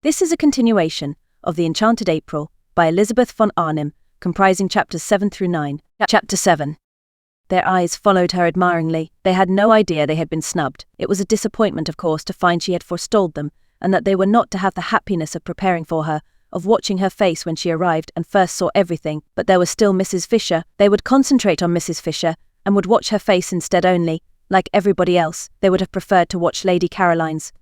This is a continuation of The Enchanted April by Elizabeth von Arnim, comprising chapters 7 through 9. Chapter 7. Their eyes followed her admiringly. They had no idea they had been snubbed. It was a disappointment, of course, to find she had forestalled them, and that they were not to have the happiness of preparing for her, of watching her face when she arrived and first saw everything. But there was still Mrs. Fisher. They would concentrate on Mrs. Fisher, and would watch her face instead only. Like everybody else, they would have preferred to watch Lady Caroline's.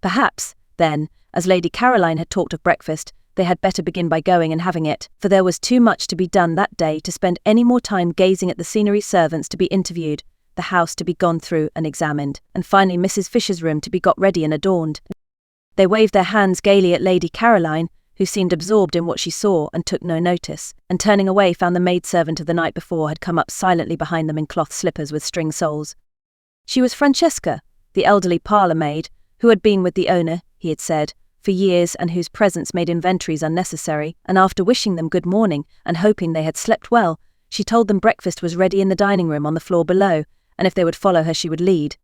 Perhaps, then, as Lady Caroline had talked of breakfast, they had better begin by going and having it, for there was too much to be done that day to spend any more time gazing at the scenery, servants to be interviewed, the house to be gone through and examined, and finally Mrs. Fisher's room to be got ready and adorned. They waved their hands gaily at Lady Caroline, who seemed absorbed in what she saw and took no notice, and turning away found the maidservant of the night before had come up silently behind them in cloth slippers with string soles. She was Francesca, the elderly parlour maid, who had been with the owner, he had said, for years, and whose presence made inventories unnecessary, and after wishing them good morning and hoping they had slept well, she told them breakfast was ready in the dining room on the floor below, and if they would follow her she would lead.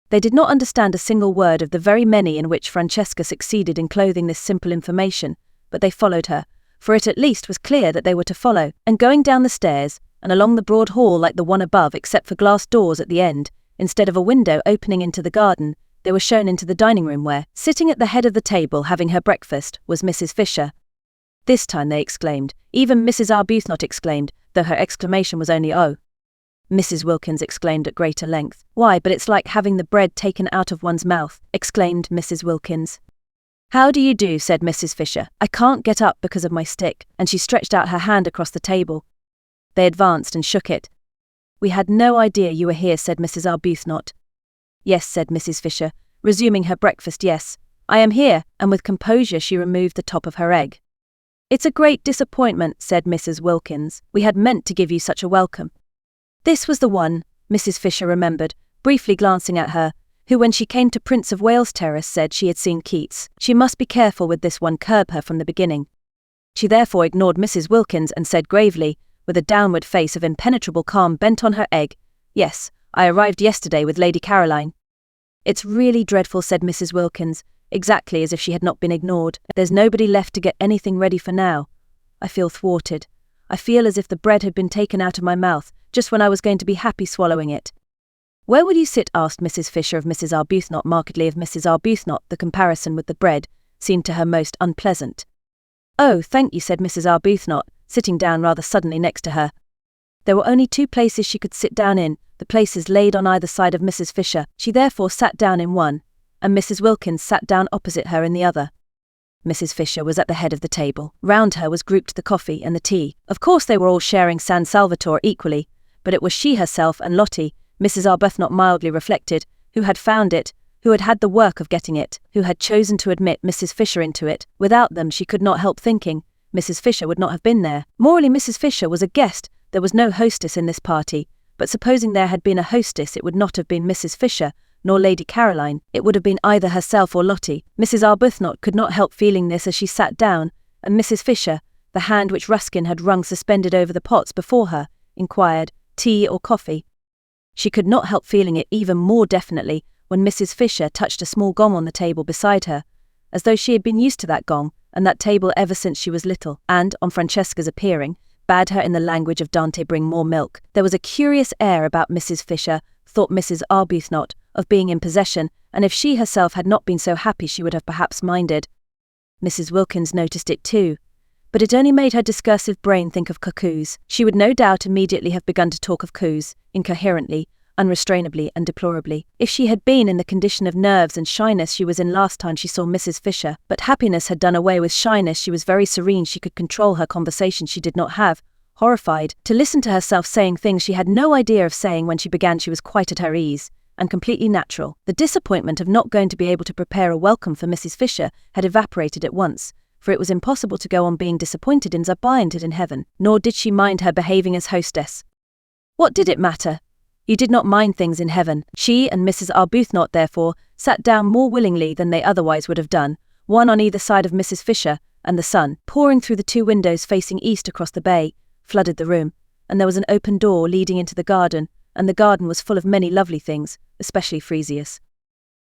They did not understand a single word of the very many in which Francesca succeeded in clothing this simple information, but they followed her, for it at least was clear that they were to follow, and going down the stairs, and along the broad hall like the one above except for glass doors at the end, instead of a window opening into the garden, they were shown into the dining room where, sitting at the head of the table having her breakfast, was Mrs. Fisher. This time they exclaimed. Even Mrs. Arbuthnot exclaimed, though her exclamation was only "Oh." Mrs. Wilkins exclaimed at greater length. "Why, but it's like having the bread taken out of one's mouth," exclaimed Mrs. Wilkins. "How do you do?" said Mrs. Fisher. "I can't get up because of my stick," and she stretched out her hand across the table. They advanced and shook it. "We had no idea you were here," said Mrs. Arbuthnot. "Yes," said Mrs. Fisher, resuming her breakfast. "Yes, I am here," and with composure she removed the top of her egg. "It's a great disappointment," said Mrs. Wilkins. "We had meant to give you such a welcome." This was the one, Mrs. Fisher remembered, briefly glancing at her, who when she came to Prince of Wales Terrace said she had seen Keats. She must be careful with this one, curb her from the beginning. She therefore ignored Mrs. Wilkins and said gravely, with a downward face of impenetrable calm bent on her egg, "Yes, I arrived yesterday with Lady Caroline." "It's really dreadful," said Mrs. Wilkins, exactly as if she had not been ignored. "There's nobody left to get anything ready for now. I feel thwarted. I feel as if the bread had been taken out of my mouth, just when I was going to be happy swallowing it." "Where will you sit?" asked Mrs. Fisher of Mrs. Arbuthnot, markedly of Mrs. Arbuthnot. The comparison with the bread seemed to her most unpleasant. "Oh, thank you," said Mrs. Arbuthnot, sitting down rather suddenly next to her. There were only two places she could sit down in, the places laid on either side of Mrs. Fisher. She therefore sat down in one, and Mrs. Wilkins sat down opposite her in the other. Mrs. Fisher was at the head of the table. Round her was grouped the coffee and the tea. Of course they were all sharing San Salvatore equally, but it was she herself and Lottie, Mrs. Arbuthnot mildly reflected, who had found it, who had had the work of getting it, who had chosen to admit Mrs. Fisher into it. Without them, she could not help thinking, Mrs. Fisher would not have been there. Morally, Mrs. Fisher was a guest. There was no hostess in this party, but supposing there had been a hostess, it would not have been Mrs. Fisher, nor Lady Caroline. It would have been either herself or Lottie. Mrs. Arbuthnot could not help feeling this as she sat down, and Mrs. Fisher, the hand which Ruskin had wrung suspended over the pots before her, inquired, "Tea or coffee?" She could not help feeling it even more definitely when Mrs. Fisher touched a small gong on the table beside her, as though she had been used to that gong and that table ever since she was little, and, on Francesca's appearing, bade her in the language of Dante bring more milk. There was a curious air about Mrs. Fisher, thought Mrs. Arbuthnot, of being in possession, and if she herself had not been so happy she would have perhaps minded. Mrs. Wilkins noticed it too, but it only made her discursive brain think of cuckoos. She would no doubt immediately have begun to talk of coos, incoherently, unrestrainably and deplorably, if she had been in the condition of nerves and shyness she was in last time she saw Mrs. Fisher. But happiness had done away with shyness. She was very serene. She could control her conversation. She did not have, horrified, to listen to herself saying things she had no idea of saying. When she began she was quite at her ease, and completely natural. The disappointment of not going to be able to prepare a welcome for Mrs. Fisher had evaporated at once, for it was impossible to go on being disappointed in heaven. Nor did she mind her behaving as hostess. What did it matter? You did not mind things in heaven. She and Mrs. Arbuthnot therefore sat down more willingly than they otherwise would have done, one on either side of Mrs. Fisher, and the sun, pouring through the two windows facing east across the bay, flooded the room, and there was an open door leading into the garden, and the garden was full of many lovely things, especially freesias.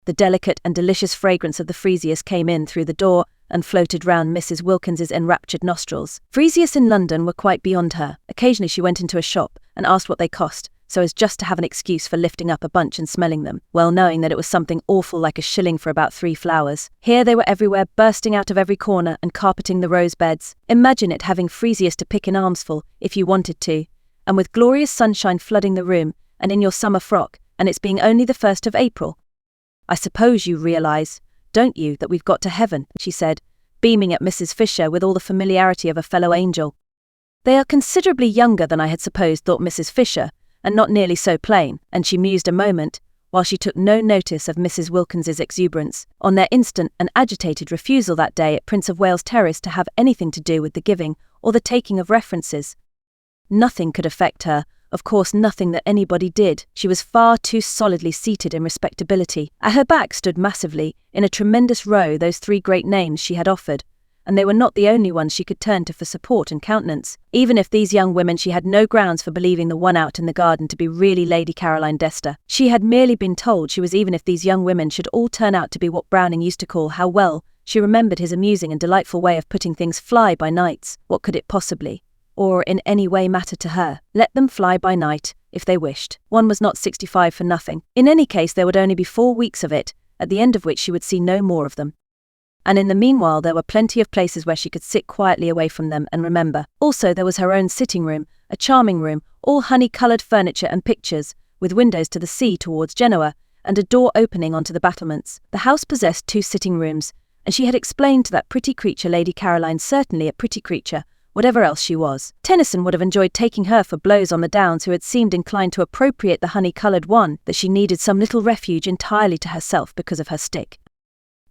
The delicate and delicious fragrance of the freesias came in through the door, and floated round Mrs. Wilkins's enraptured nostrils. Freesias in London were quite beyond her. Occasionally she went into a shop and asked what they cost, so as just to have an excuse for lifting up a bunch and smelling them, well knowing that it was something awful like a shilling for about 3 flowers. Here they were everywhere, bursting out of every corner and carpeting the rose beds. Imagine it, having Freesias to pick in armsful, if you wanted to, and with glorious sunshine flooding the room, and in your summer frock, and it's being only the 1st of April. I suppose you realise, don't you, that we've got to heaven, she said, beaming at Mrs. Fisher with all the familiarity of a fellow angel. They are considerably younger than I had supposed, thought Mrs. Fisher, and not nearly so plain, and she mused a moment, while she took no notice of Mrs. Wilkins's exuberance, on their instant and agitated refusal that day at Prince of Wales Terrace to have anything to do with the giving or the taking of references. Nothing could affect her, of course nothing that anybody did. She was far too solidly seated in respectability. At her back stood massively, in a tremendous row, those 3 great names she had offered, and they were not the only ones she could turn to for support and countenance. Even if these young women, she had no grounds for believing the one out in the garden to be really Lady Caroline Dester. She had merely been told she was. Even if these young women should all turn out to be what Browning used to call, how well she remembered his amusing and delightful way of putting things, fly by nights. What could it possibly, or in any way, matter to her? Let them fly by night, if they wished. One was not 65 for nothing. In any case, there would only be 4 weeks of it, at the end of which she would see no more of them. And in the meanwhile there were plenty of places where she could sit quietly away from them and remember. Also there was her own sitting room, a charming room, all honey-coloured furniture and pictures, with windows to the sea towards Genoa, and a door opening onto the battlements. The house possessed 2 sitting rooms, and she had explained to that pretty creature Lady Caroline, certainly a pretty creature, whatever else she was. Tennyson would have enjoyed taking her for blows on the Downs, who had seemed inclined to appropriate the honey-coloured one, that she needed some little refuge entirely to herself because of her stick.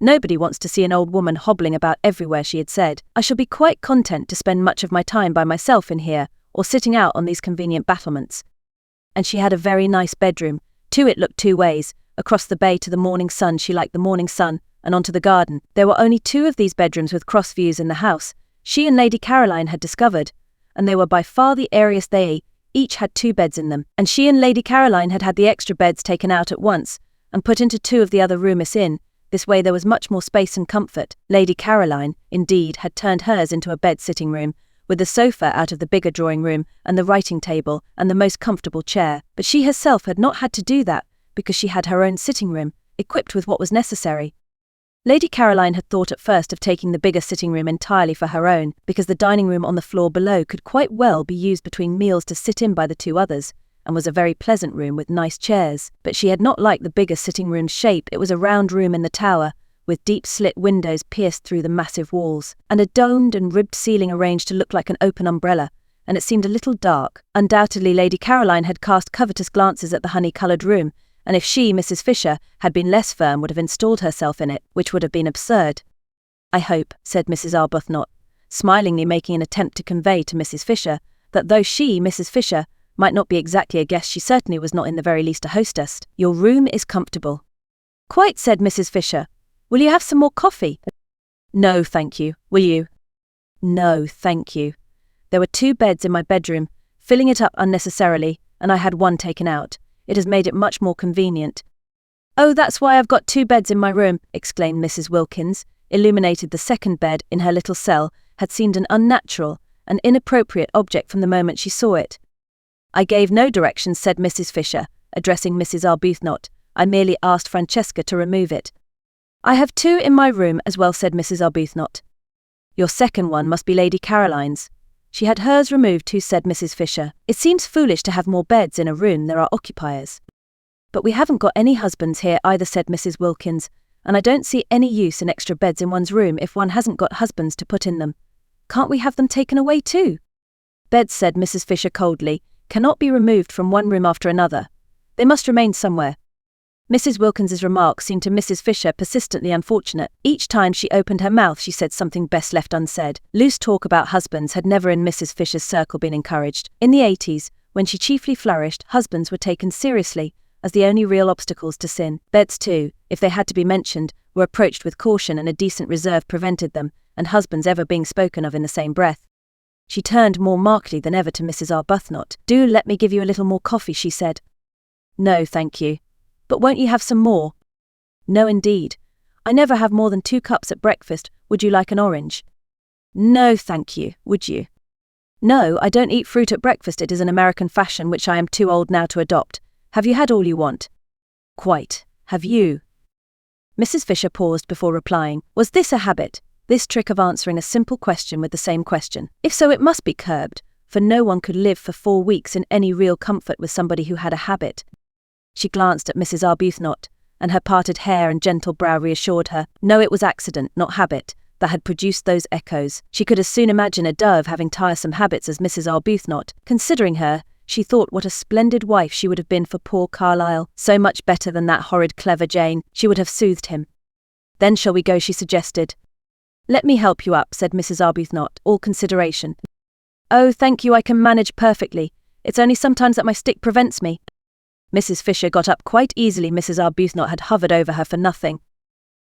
Nobody wants to see an old woman hobbling about everywhere, she had said. I shall be quite content to spend much of my time by myself in here, or sitting out on these convenient battlements. And she had a very nice bedroom. To it looked 2 ways, across the bay to the morning sun. She liked the morning sun, and onto the garden. There were only 2 of these bedrooms with cross views in the house, she and Lady Caroline had discovered, and they were by far the airiest. They each had 2 beds in them, and she and Lady Caroline had had the extra beds taken out at once, and put into 2 of the other rooms in. This way there was much more space and comfort. Lady Caroline, indeed, had turned hers into a bed-sitting room, with the sofa out of the bigger drawing-room, and the writing table, and the most comfortable chair. But she herself had not had to do that, because she had her own sitting-room, equipped with what was necessary. Lady Caroline had thought at first of taking the bigger sitting-room entirely for her own, because the dining-room on the floor below could quite well be used between meals to sit in by the 2 others, and was a very pleasant room with nice chairs. But she had not liked the bigger sitting-room's shape. It was a round room in the tower, with deep slit windows pierced through the massive walls, and a domed and ribbed ceiling arranged to look like an open umbrella, and it seemed a little dark. Undoubtedly Lady Caroline had cast covetous glances at the honey-coloured room, and if she, Mrs. Fisher, had been less firm, would have installed herself in it, which would have been absurd. I hope, said Mrs. Arbuthnot, smilingly making an attempt to convey to Mrs. Fisher that though she, Mrs. Fisher, might not be exactly a guest, she certainly was not in the very least a hostess. Your room is comfortable. Quite, said Mrs. Fisher. Will you have some more coffee? No, thank you. Will you? No, thank you. There were 2 beds in my bedroom, filling it up unnecessarily, and I had 1 taken out. It has made it much more convenient. Oh, that's why I've got 2 beds in my room, exclaimed Mrs. Wilkins, illuminated. The second bed in her little cell had seemed an unnatural, an inappropriate object from the moment she saw it. I gave no directions, said Mrs. Fisher, addressing Mrs. Arbuthnot. I merely asked Francesca to remove it. I have 2 in my room as well, said Mrs. Arbuthnot. Your second one must be Lady Caroline's. She had hers removed too, said Mrs. Fisher. It seems foolish to have more beds in a room there are occupiers. But we haven't got any husbands here either, said Mrs. Wilkins, and I don't see any use in extra beds in one's room if one hasn't got husbands to put in them. Can't we have them taken away too? Beds, said Mrs. Fisher coldly, cannot be removed from one room after another. They must remain somewhere. Mrs. Wilkins's remark seemed to Mrs. Fisher persistently unfortunate. Each time she opened her mouth she said something best left unsaid. Loose talk about husbands had never in Mrs. Fisher's circle been encouraged. In the 80s, when she chiefly flourished, husbands were taken seriously as the only real obstacles to sin. Beds too, if they had to be mentioned, were approached with caution, and a decent reserve prevented them, and husbands ever being spoken of in the same breath. She turned more markedly than ever to Mrs. Arbuthnot. Do let me give you a little more coffee, she said. No, thank you. But won't you have some more? No, indeed. I never have more than 2 cups at breakfast. Would you like an orange? No, thank you, would you? No, I don't eat fruit at breakfast. It is an American fashion which I am too old now to adopt. Have you had all you want? Quite. Have you? Mrs. Fisher paused before replying. Was this a habit? This trick of answering a simple question with the same question? If so, it must be curbed, for no one could live for 4 weeks in any real comfort with somebody who had a habit. She glanced at Mrs. Arbuthnot, and her parted hair and gentle brow reassured her. No, it was accident, not habit, that had produced those echoes. She could as soon imagine a dove having tiresome habits as Mrs. Arbuthnot. Considering her, she thought what a splendid wife she would have been for poor Carlyle. So much better than that horrid clever Jane. She would have soothed him. Then shall we go, she suggested. Let me help you up, said Mrs. Arbuthnot, all consideration. Oh, thank you, I can manage perfectly. It's only sometimes that my stick prevents me. Mrs. Fisher got up quite easily. Mrs. Arbuthnot had hovered over her for nothing.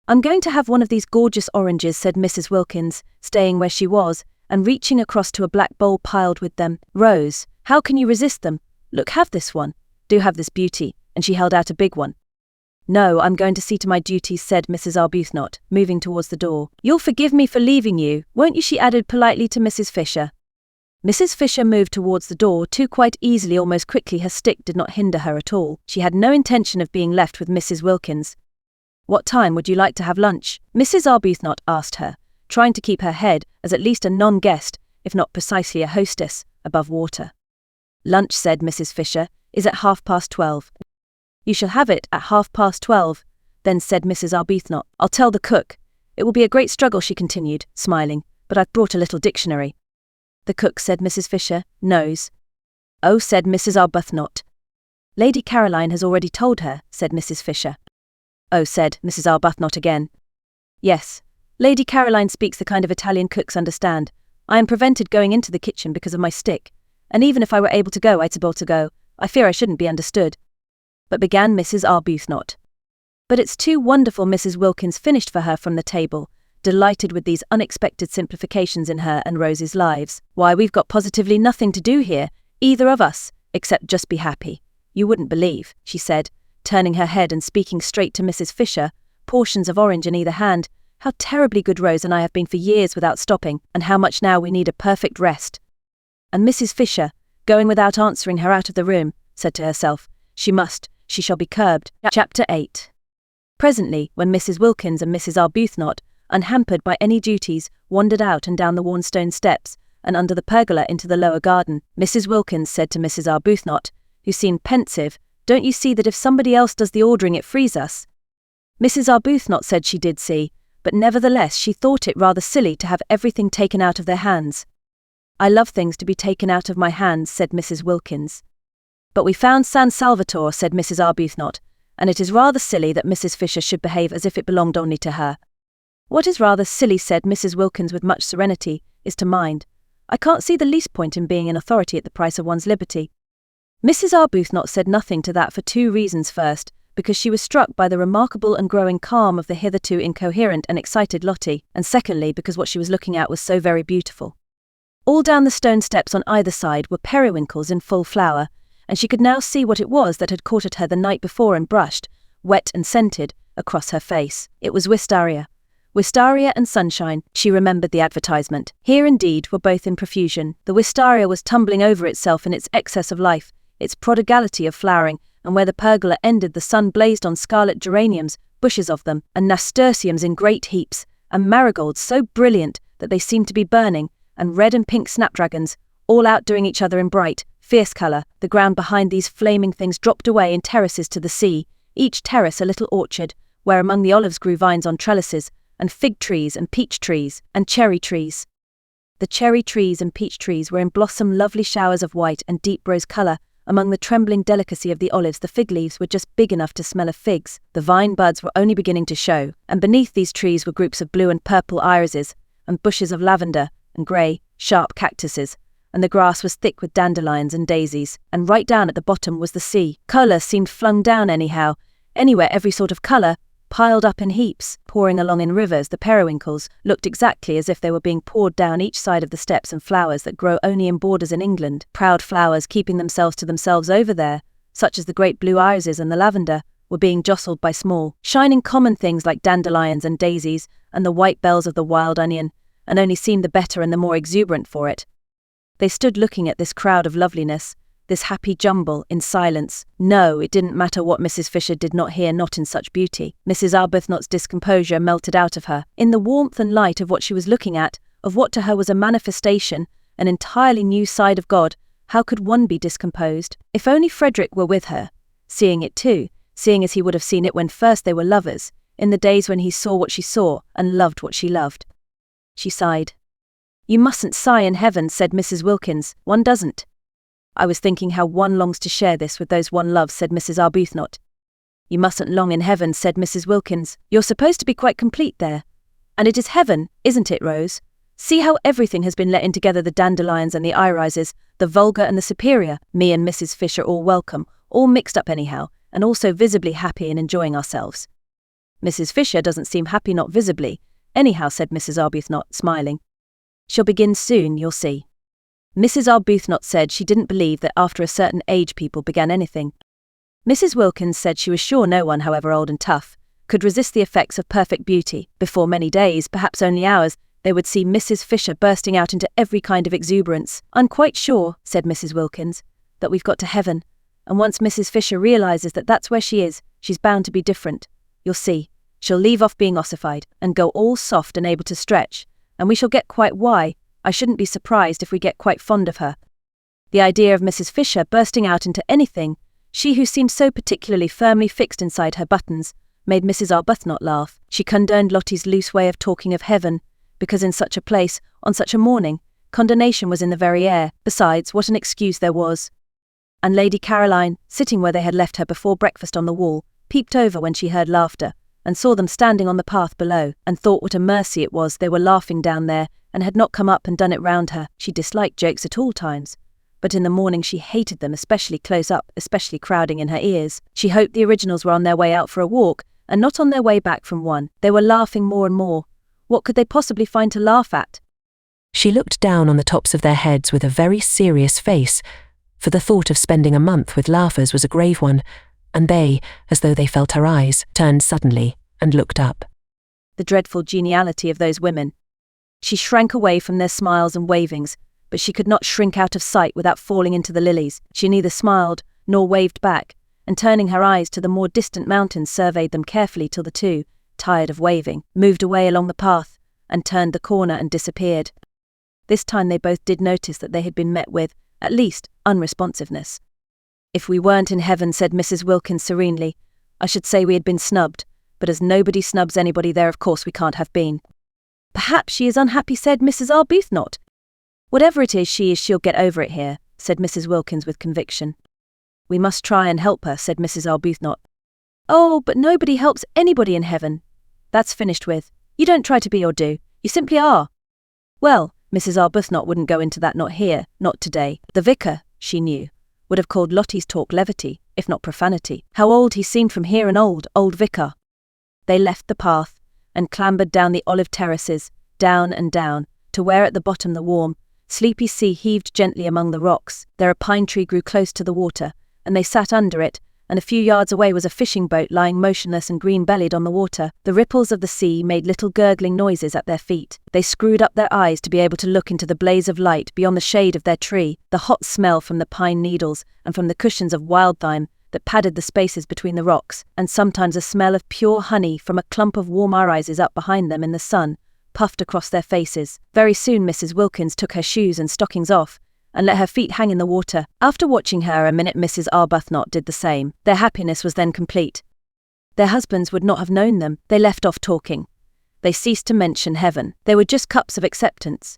I'm going to have one of these gorgeous oranges, said Mrs. Wilkins, staying where she was, and reaching across to a black bowl piled with them. Rose, how can you resist them? Look, have this one. Do have this beauty, and she held out a big one. No, I'm going to see to my duties, said Mrs. Arbuthnot, moving towards the door. You'll forgive me for leaving you, won't you? She added politely to Mrs. Fisher. Mrs. Fisher moved towards the door too quite easily, almost quickly. Her stick did not hinder her at all. She had no intention of being left with Mrs. Wilkins. What time would you like to have lunch? Mrs. Arbuthnot asked her, trying to keep her head, as at least a non-guest, if not precisely a hostess, above water. Lunch, said Mrs. Fisher, is at 12:30. You shall have it at 12:30, then said Mrs. Arbuthnot. I'll tell the cook. It will be a great struggle, she continued, smiling, but I've brought a little dictionary. The cook, said Mrs. Fisher, knows. Oh, said Mrs. Arbuthnot. Lady Caroline has already told her, said Mrs. Fisher. Oh, said Mrs. Arbuthnot again. Yes, Lady Caroline speaks the kind of Italian cooks understand. I am prevented going into the kitchen because of my stick, and even if I were able to go, I fear I shouldn't be understood. But began Mrs. Arbuthnot. But it's too wonderful, Mrs. Wilkins finished for her from the table, delighted with these unexpected simplifications in her and Rose's lives. Why, we've got positively nothing to do here, either of us, except just be happy. You wouldn't believe, she said, turning her head and speaking straight to Mrs. Fisher, portions of orange in either hand, how terribly good Rose and I have been for years without stopping, and how much now we need a perfect rest. And Mrs. Fisher, going without answering her out of the room, said to herself, she shall be curbed. Chapter 8. Presently, when Mrs. Wilkins and Mrs. Arbuthnot, unhampered by any duties, wandered out and down the worn stone steps, and under the pergola into the lower garden, Mrs. Wilkins said to Mrs. Arbuthnot, who seemed pensive, Don't you see that if somebody else does the ordering it frees us? Mrs. Arbuthnot said she did see, but nevertheless she thought it rather silly to have everything taken out of their hands. I love things to be taken out of my hands, said Mrs. Wilkins. But we found San Salvatore, said Mrs. Arbuthnot, and it is rather silly that Mrs. Fisher should behave as if it belonged only to her. What is rather silly, said Mrs. Wilkins with much serenity, is to mind. I can't see the least point in being in authority at the price of one's liberty. Mrs. Arbuthnot said nothing to that for 2 reasons. First, because she was struck by the remarkable and growing calm of the hitherto incoherent and excited Lottie, and secondly, because what she was looking at was so very beautiful. All down the stone steps on either side were periwinkles in full flower, and she could now see what it was that had caught at her the night before and brushed, wet and scented, across her face. It was wistaria. Wistaria and sunshine, she remembered the advertisement. Here indeed were both in profusion. The wistaria was tumbling over itself in its excess of life, its prodigality of flowering, and where the pergola ended the sun blazed on scarlet geraniums, bushes of them, and nasturtiums in great heaps, and marigolds so brilliant that they seemed to be burning, and red and pink snapdragons, all outdoing each other in bright, fierce colour. The ground behind these flaming things dropped away in terraces to the sea, each terrace a little orchard, where among the olives grew vines on trellises, and fig trees and peach trees, and cherry trees. The cherry trees and peach trees were in blossom lovely showers of white and deep rose colour. Among the trembling delicacy of the olives the fig leaves were just big enough to smell of figs. The vine buds were only beginning to show, and beneath these trees were groups of blue and purple irises, and bushes of lavender, and grey, sharp cactuses, and the grass was thick with dandelions and daisies, and right down at the bottom was the sea. Colour seemed flung down anyhow, anywhere every sort of colour, piled up in heaps, pouring along in rivers. The periwinkles looked exactly as if they were being poured down each side of the steps, and flowers that grow only in borders in England, proud flowers keeping themselves to themselves over there, such as the great blue irises and the lavender, were being jostled by small, shining common things like dandelions and daisies and the white bells of the wild onion, and only seemed the better and the more exuberant for it. They stood looking at this crowd of loveliness, this happy jumble, in silence. No, it didn't matter what Mrs. Fisher did not hear, not in such beauty. Mrs. Arbuthnot's discomposure melted out of her, in the warmth and light of what she was looking at, of what to her was a manifestation, an entirely new side of God. How could one be discomposed? If only Frederick were with her, seeing it too, seeing as he would have seen it when first they were lovers, in the days when he saw what she saw and loved what she loved. She sighed. "You mustn't sigh in heaven," said Mrs. Wilkins. "One doesn't." "I was thinking how one longs to share this with those one loves," said Mrs. Arbuthnot. "You mustn't long in heaven," said Mrs. Wilkins. "You're supposed to be quite complete there. And it is heaven, isn't it, Rose? See how everything has been let in together, the dandelions and the irises, the vulgar and the superior, me and Mrs. Fisher all welcome, all mixed up anyhow, and also visibly happy and enjoying ourselves." "Mrs. Fisher doesn't seem happy, not visibly, anyhow," said Mrs. Arbuthnot, smiling. "She'll begin soon, you'll see." Mrs. Arbuthnot said she didn't believe that after a certain age people began anything. Mrs. Wilkins said she was sure no one, however old and tough, could resist the effects of perfect beauty. Before many days, perhaps only hours, they would see Mrs. Fisher bursting out into every kind of exuberance. "I'm quite sure," said Mrs. Wilkins, "that we've got to heaven, and once Mrs. Fisher realizes that that's where she is, she's bound to be different. You'll see, she'll leave off being ossified, and go all soft and able to stretch, and we shall get quite why. I shouldn't be surprised if we get quite fond of her." The idea of Mrs. Fisher bursting out into anything, she who seemed so particularly firmly fixed inside her buttons, made Mrs. Arbuthnot laugh. She condoned Lottie's loose way of talking of heaven, because in such a place, on such a morning, condonation was in the very air. Besides, what an excuse there was. And Lady Caroline, sitting where they had left her before breakfast on the wall, peeped over when she heard laughter, and saw them standing on the path below, and thought what a mercy it was they were laughing down there, and had not come up and done it round her. She disliked jokes at all times, but in the morning she hated them, especially close up, especially crowding in her ears. She hoped the originals were on their way out for a walk, and not on their way back from one. They were laughing more and more. What could they possibly find to laugh at? She looked down on the tops of their heads with a very serious face, for the thought of spending a month with laughers was a grave one, and they, as though they felt her eyes, turned suddenly and looked up. The dreadful geniality of those women. She shrank away from their smiles and wavings, but she could not shrink out of sight without falling into the lilies. She neither smiled nor waved back, and turning her eyes to the more distant mountains, surveyed them carefully till the two, tired of waving, moved away along the path, and turned the corner and disappeared. This time they both did notice that they had been met with, at least, unresponsiveness. "If we weren't in heaven," said Mrs. Wilkins serenely, "I should say we had been snubbed, but as nobody snubs anybody there, of course we can't have been." "Perhaps she is unhappy," said Mrs. Arbuthnot. "Whatever it is, she'll get over it here," said Mrs. Wilkins with conviction. "We must try and help her," said Mrs. Arbuthnot. "Oh, but nobody helps anybody in heaven. That's finished with. You don't try to be or do, you simply are." Well, Mrs. Arbuthnot wouldn't go into that, not here, not today. The vicar, she knew, would have called Lottie's talk levity, if not profanity. How old he seemed from here, an old vicar. They left the path, and clambered down the olive terraces, down and down, to where at the bottom the warm, sleepy sea heaved gently among the rocks. There a pine tree grew close to the water, and they sat under it, and a few yards away was a fishing boat lying motionless and green-bellied on the water. The ripples of the sea made little gurgling noises at their feet. They screwed up their eyes to be able to look into the blaze of light beyond the shade of their tree, the hot smell from the pine needles and from the cushions of wild thyme that padded the spaces between the rocks, and sometimes a smell of pure honey from a clump of warm irises up behind them in the sun, puffed across their faces. Very soon Mrs. Wilkins took her shoes and stockings off, and let her feet hang in the water. After watching her a minute, Mrs. Arbuthnot did the same. Their happiness was then complete. Their husbands would not have known them. They left off talking. They ceased to mention heaven. They were just cups of acceptance.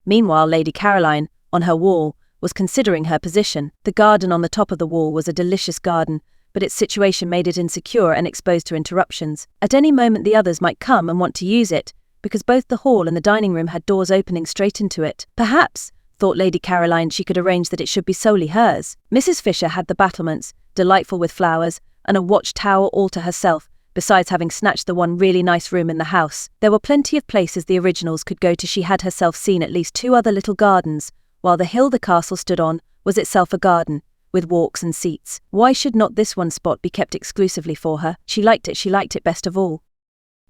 Meanwhile Lady Caroline, on her wall, was considering her position. The garden on the top of the wall was a delicious garden, but its situation made it insecure and exposed to interruptions. At any moment the others might come and want to use it, because both the hall and the dining room had doors opening straight into it. Perhaps, thought Lady Caroline, she could arrange that it should be solely hers. Mrs. Fisher had the battlements, delightful with flowers, and a watch-tower all to herself, besides having snatched the one really nice room in the house. There were plenty of places the originals could go to. She had herself seen at least 2 other little gardens, while the hill the castle stood on was itself a garden, with walks and seats. Why should not this one spot be kept exclusively for her? She liked it best of all.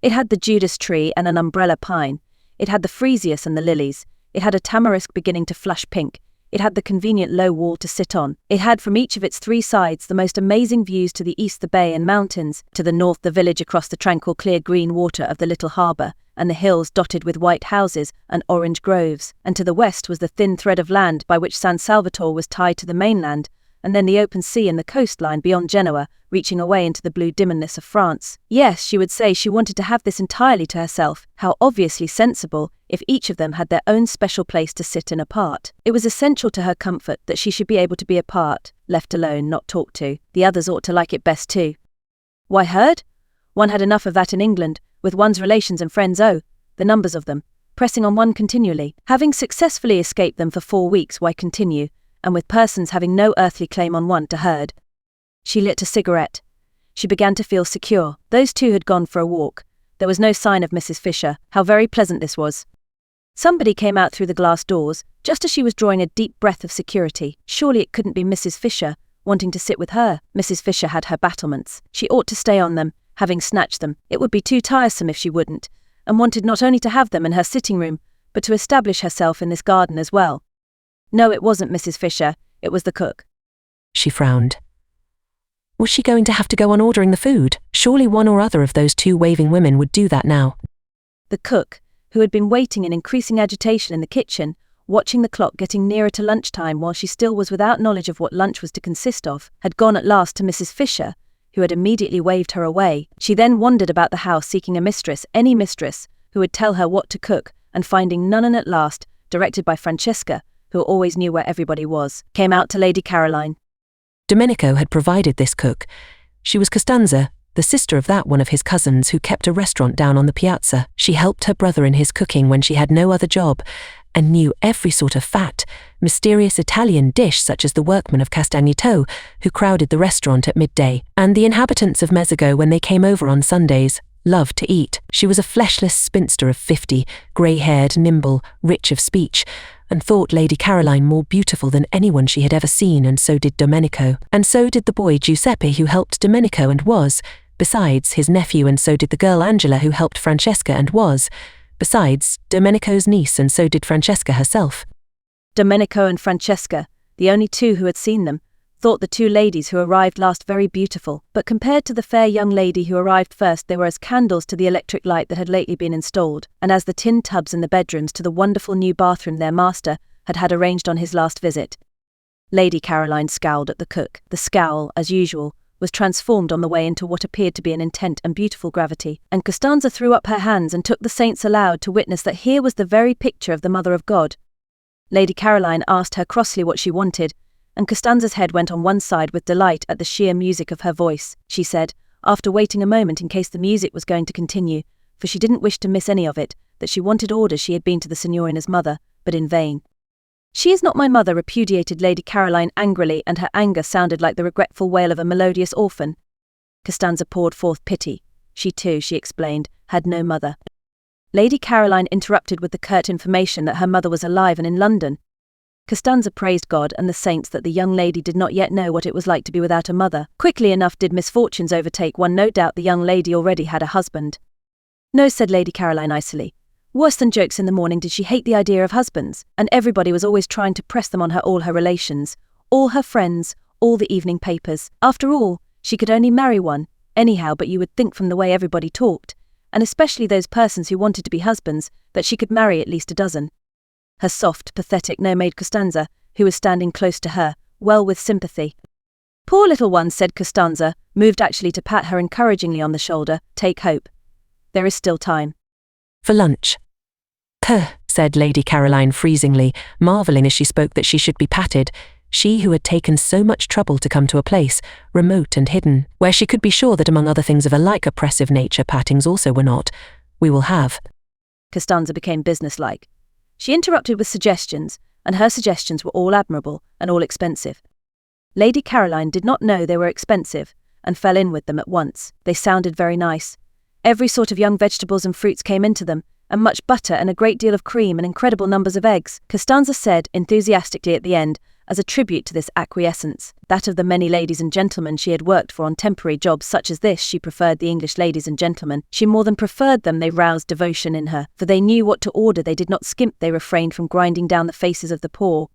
It had the Judas tree and an umbrella pine. It had the freesias and the lilies. It had a tamarisk beginning to flush pink. It had the convenient low wall to sit on. It had from each of its three sides the most amazing views: to the east the bay and mountains, to the north the village across the tranquil clear green water of the little harbour, and the hills dotted with white houses and orange groves, and to the west was the thin thread of land by which San Salvatore was tied to the mainland, and then the open sea and the coastline beyond Genoa, reaching away into the blue dimmerness of France. Yes, she would say she wanted to have this entirely to herself. How obviously sensible, if each of them had their own special place to sit in apart. It was essential to her comfort that she should be able to be apart, left alone, not talked to. The others ought to like it best too. Why heard? One had enough of that in England, with one's relations and friends, the numbers of them, pressing on one continually. Having successfully escaped them for 4 weeks, why continue? And with persons having no earthly claim on one to herd. She lit a cigarette. She began to feel secure. Those two had gone for a walk. There was no sign of Mrs. Fisher. How very pleasant this was. Somebody came out through the glass doors, just as she was drawing a deep breath of security. Surely it couldn't be Mrs. Fisher, wanting to sit with her. Mrs. Fisher had her battlements. She ought to stay on them, having snatched them. It would be too tiresome if she wouldn't, and wanted not only to have them in her sitting room, but to establish herself in this garden as well. No, it wasn't Mrs. Fisher, it was the cook. She frowned. Was she going to have to go on ordering the food? Surely one or other of those two waving women would do that now. The cook, who had been waiting in increasing agitation in the kitchen, watching the clock getting nearer to lunchtime while she still was without knowledge of what lunch was to consist of, had gone at last to Mrs. Fisher, who had immediately waved her away. She then wandered about the house seeking a mistress, any mistress, who would tell her what to cook, and finding none, and at last, directed by Francesca, who always knew where everybody was, came out to Lady Caroline. Domenico had provided this cook. She was Costanza, the sister of that one of his cousins who kept a restaurant down on the piazza. She helped her brother in his cooking when she had no other job, and knew every sort of fat, mysterious Italian dish such as the workmen of Castagneto, who crowded the restaurant at midday, and the inhabitants of Mezzago when they came over on Sundays, loved to eat. She was a fleshless spinster of 50, grey-haired, nimble, rich of speech, and thought Lady Caroline more beautiful than anyone she had ever seen, and so did Domenico. And so did the boy Giuseppe who helped Domenico and was, besides, his nephew, and so did the girl Angela who helped Francesca and was, besides, Domenico's niece, and so did Francesca herself. Domenico and Francesca, the only two who had seen them, thought the two ladies who arrived last very beautiful, but compared to the fair young lady who arrived first, they were as candles to the electric light that had lately been installed, and as the tin tubs in the bedrooms to the wonderful new bathroom their master had arranged on his last visit. Lady Caroline scowled at the cook. The scowl, as usual, was transformed on the way into what appeared to be an intent and beautiful gravity, and Costanza threw up her hands and took the saints aloud to witness that here was the very picture of the Mother of God. Lady Caroline asked her crossly what she wanted, and Costanza's head went on one side with delight at the sheer music of her voice. She said, after waiting a moment in case the music was going to continue, for she didn't wish to miss any of it, that she wanted orders. She had been to the Signorina's mother, but in vain. "She is not my mother," repudiated Lady Caroline angrily, and her anger sounded like the regretful wail of a melodious orphan. Costanza poured forth pity. She too, she explained, had no mother. Lady Caroline interrupted with the curt information that her mother was alive and in London. Costanza praised God and the saints that the young lady did not yet know what it was like to be without a mother. Quickly enough did misfortunes overtake one. No doubt the young lady already had a husband. "No," said Lady Caroline icily. Worse than jokes in the morning did she hate the idea of husbands, and everybody was always trying to press them on her, all her relations, all her friends, all the evening papers. After all, she could only marry one, anyhow, but you would think from the way everybody talked, and especially those persons who wanted to be husbands, that she could marry at least a dozen. Her soft, pathetic no made Costanza, who was standing close to her, well with sympathy. "Poor little one," said Costanza, moved actually to pat her encouragingly on the shoulder. "Take hope. There is still time." For lunch. "Puh," said Lady Caroline freezingly, marvelling as she spoke that she should be patted, she who had taken so much trouble to come to a place, remote and hidden, where she could be sure that among other things of a like oppressive nature pattings also were not. "We will have." Costanza became businesslike. She interrupted with suggestions, and her suggestions were all admirable and all expensive. Lady Caroline did not know they were expensive, and fell in with them at once. They sounded very nice. Every sort of young vegetables and fruits came into them, and much butter and a great deal of cream and incredible numbers of eggs. Costanza said enthusiastically at the end, as a tribute to this acquiescence, that of the many ladies and gentlemen she had worked for on temporary jobs such as this. She preferred the English ladies and gentlemen. She more than preferred them. They roused devotion in her, for they knew what to order. They did not skimp. They refrained from grinding down the faces of the poor.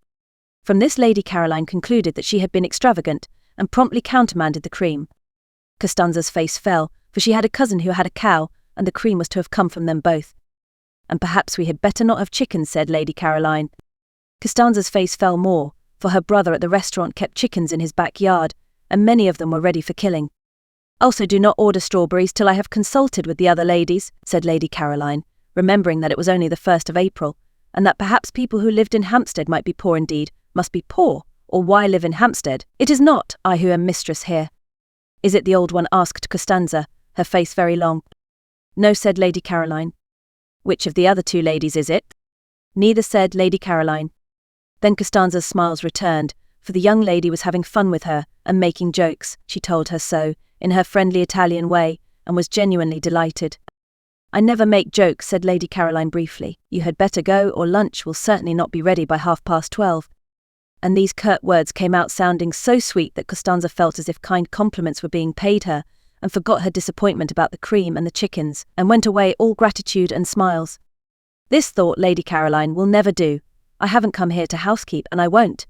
From this Lady Caroline concluded that she had been extravagant, and promptly countermanded the cream. Costanza's face fell, for she had a cousin who had a cow, and the cream was to have come from them both. "And perhaps we had better not have chickens," said Lady Caroline. Costanza's face fell more, for her brother at the restaurant kept chickens in his backyard, and many of them were ready for killing. "Also, do not order strawberries till I have consulted with the other ladies," said Lady Caroline, remembering that it was only the 1st of April, and that perhaps people who lived in Hampstead might be poor indeed, must be poor, or why live in Hampstead? "It is not I who am mistress here." "Is it the old one?" asked Costanza, her face very long. "No," said Lady Caroline. "Which of the other two ladies is it?" "Neither," said Lady Caroline. Then Costanza's smiles returned, for the young lady was having fun with her, and making jokes. She told her so, in her friendly Italian way, and was genuinely delighted. "I never make jokes," said Lady Caroline briefly. "You had better go, or lunch will certainly not be ready by 12:30. And these curt words came out sounding so sweet that Costanza felt as if kind compliments were being paid her, and forgot her disappointment about the cream and the chickens, and went away all gratitude and smiles. "This," thought Lady Caroline, "will never do. I haven't come here to housekeep, and I won't."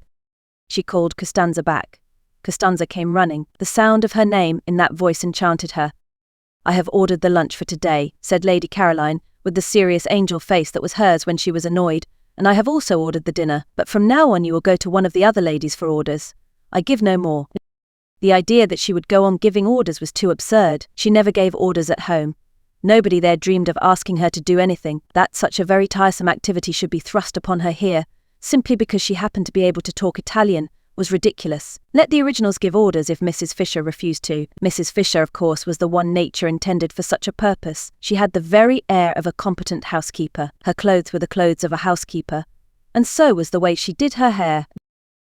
She called Costanza back. Costanza came running. The sound of her name in that voice enchanted her. "I have ordered the lunch for today," said Lady Caroline, with the serious angel face that was hers when she was annoyed, "and I have also ordered the dinner, but from now on you will go to one of the other ladies for orders. I give no more." The idea that she would go on giving orders was too absurd. She never gave orders at home. Nobody there dreamed of asking her to do anything. That such a very tiresome activity should be thrust upon her here, simply because she happened to be able to talk Italian, was ridiculous. Let the originals give orders if Mrs. Fisher refused to. Mrs. Fisher, of course, was the one nature intended for such a purpose. She had the very air of a competent housekeeper. Her clothes were the clothes of a housekeeper. And so was the way she did her hair.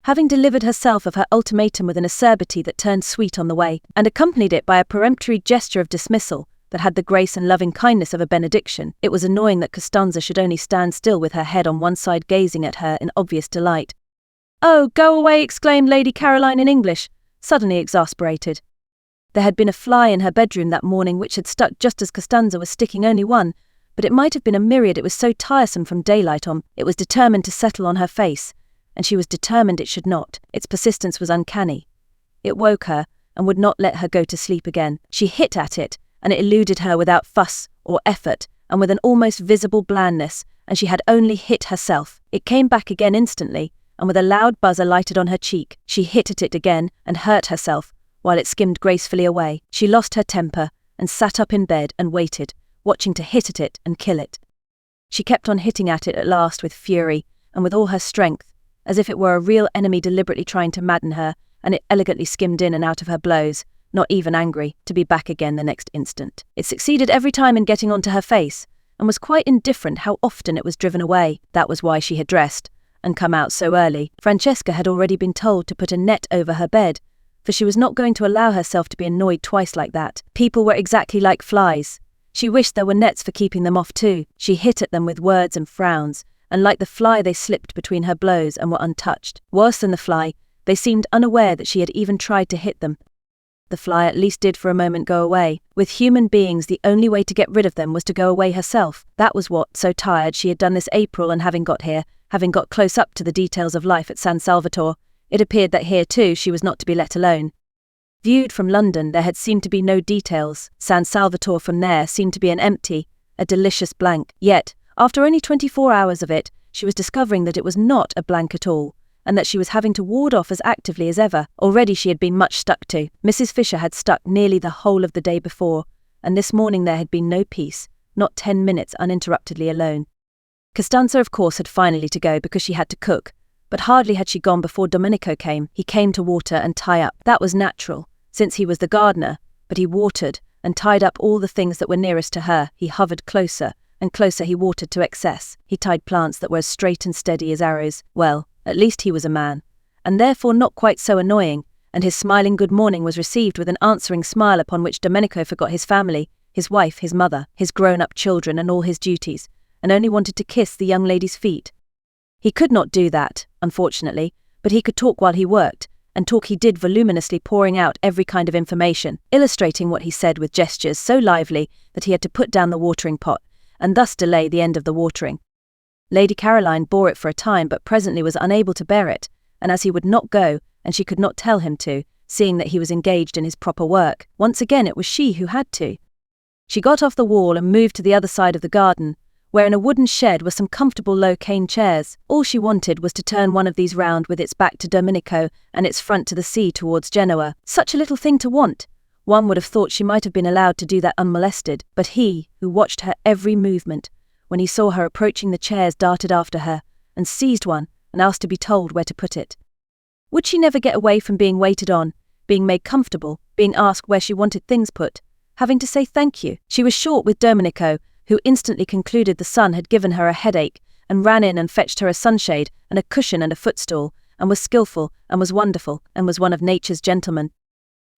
Having delivered herself of her ultimatum with an acerbity that turned sweet on the way, and accompanied it by a peremptory gesture of dismissal that had the grace and loving kindness of a benediction, it was annoying that Costanza should only stand still with her head on one side gazing at her in obvious delight. "Oh, go away!" exclaimed Lady Caroline in English, suddenly exasperated. There had been a fly in her bedroom that morning which had stuck just as Costanza was sticking only one, but it might have been a myriad. It was so tiresome from daylight on. It was determined to settle on her face, and she was determined it should not. Its persistence was uncanny. It woke her, and would not let her go to sleep again. She hit at it, and it eluded her without fuss or effort, and with an almost visible blandness, and she had only hit herself. It came back again instantly, and with a loud buzz alighted on her cheek. She hit at it again, and hurt herself, while it skimmed gracefully away. She lost her temper, and sat up in bed and waited, watching to hit at it and kill it. She kept on hitting at it at last with fury, and with all her strength, as if it were a real enemy deliberately trying to madden her, and it elegantly skimmed in and out of her blows, not even angry, to be back again the next instant. It succeeded every time in getting onto her face, and was quite indifferent how often it was driven away. That was why she had dressed, and come out so early. Francesca had already been told to put a net over her bed, for she was not going to allow herself to be annoyed twice like that. People were exactly like flies. She wished there were nets for keeping them off too. She hit at them with words and frowns, and like the fly they slipped between her blows and were untouched. Worse than the fly, they seemed unaware that she had even tried to hit them. The fly at least did for a moment go away. With human beings, the only way to get rid of them was to go away herself. That was what, so tired she had done this April, and having got here, having got close up to the details of life at San Salvatore, it appeared that here too she was not to be let alone. Viewed from London, there had seemed to be no details. San Salvatore from there seemed to be an empty, a delicious blank. Yet, after only 24 hours of it, she was discovering that it was not a blank at all, and that she was having to ward off as actively as ever. Already she had been much stuck to. Mrs. Fisher had stuck nearly the whole of the day before, and this morning there had been no peace, not 10 minutes uninterruptedly alone. Costanza, of course, had finally to go because she had to cook, but hardly had she gone before Domenico came. He came to water and tie up. That was natural, since he was the gardener, but he watered and tied up all the things that were nearest to her. He hovered closer, and closer he watered to excess. He tied plants that were as straight and steady as arrows. Well, at least he was a man, and therefore not quite so annoying, and his smiling good morning was received with an answering smile upon which Domenico forgot his family, his wife, his mother, his grown-up children and all his duties, and only wanted to kiss the young lady's feet. He could not do that, unfortunately, but he could talk while he worked, and talk he did voluminously, pouring out every kind of information, illustrating what he said with gestures so lively that he had to put down the watering pot, and thus delay the end of the watering. Lady Caroline bore it for a time, but presently was unable to bear it, and as he would not go, and she could not tell him to, seeing that he was engaged in his proper work, once again it was she who had to. She got off the wall and moved to the other side of the garden, where in a wooden shed were some comfortable low cane chairs. All she wanted was to turn one of these round with its back to Domenico and its front to the sea towards Genoa. Such a little thing to want! One would have thought she might have been allowed to do that unmolested, but he, who watched her every movement, when he saw her approaching the chairs, darted after her, and seized one, and asked to be told where to put it. Would she never get away from being waited on, being made comfortable, being asked where she wanted things put, having to say thank you? She was short with Domenico, who instantly concluded the sun had given her a headache, and ran in and fetched her a sunshade, and a cushion and a footstool, and was skilful, and was wonderful, and was one of nature's gentlemen.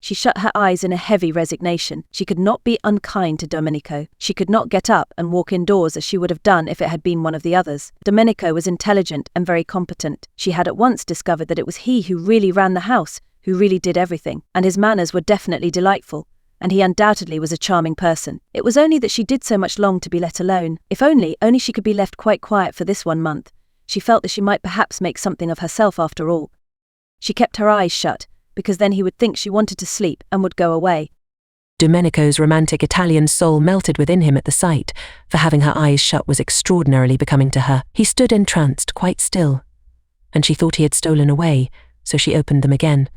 She shut her eyes in a heavy resignation. She could not be unkind to Domenico. She could not get up and walk indoors as she would have done if it had been one of the others. Domenico was intelligent and very competent. She had at once discovered that it was he who really ran the house, who really did everything, and his manners were definitely delightful, and he undoubtedly was a charming person. It was only that she did so much long to be let alone. If only she could be left quite quiet for this 1 month. She felt that she might perhaps make something of herself after all. She kept her eyes shut, because then he would think she wanted to sleep and would go away. Domenico's romantic Italian soul melted within him at the sight, for having her eyes shut was extraordinarily becoming to her. He stood entranced, quite still, and she thought he had stolen away, so she opened them again.